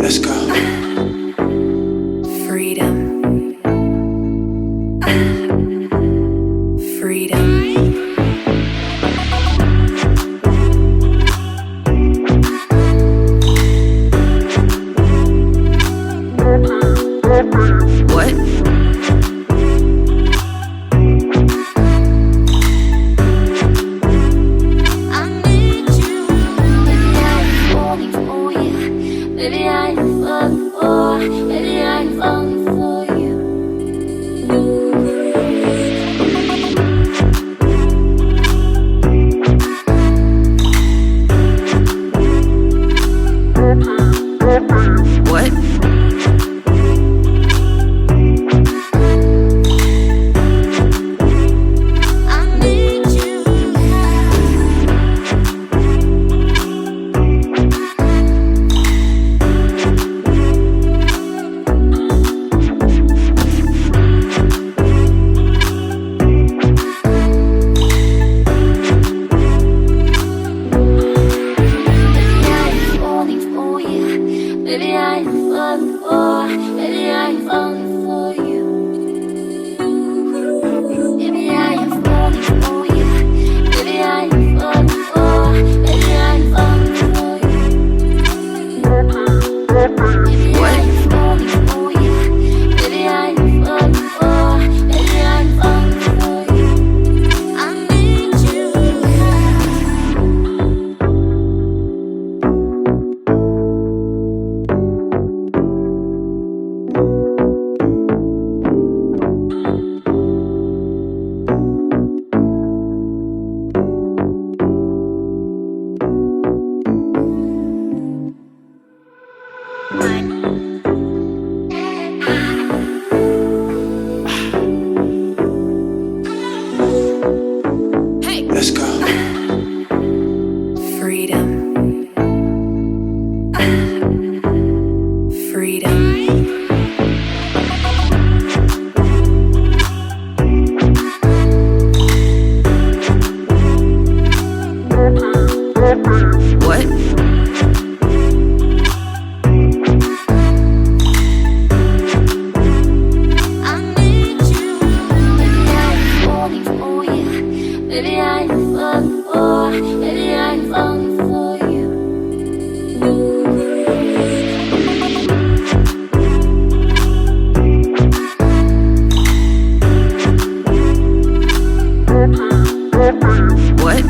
Let's go. Freedom. Freedom. What? Baby, I'm falling for, baby, I'm falling for you. What? I need you. Baby, I'm falling for, baby, I'm falling for you. Baby, I'm falling for you. Baby, I'm falling for, baby, I'm falling for you. Baby, I'm falling for you. Baby, I'm falling for, baby, I'm falling for you. I need you. Let's go. Freedom. Freedom. What? I need you. Baby, I'm falling for you. Baby, I'm falling for, baby, I'm falling for you. What?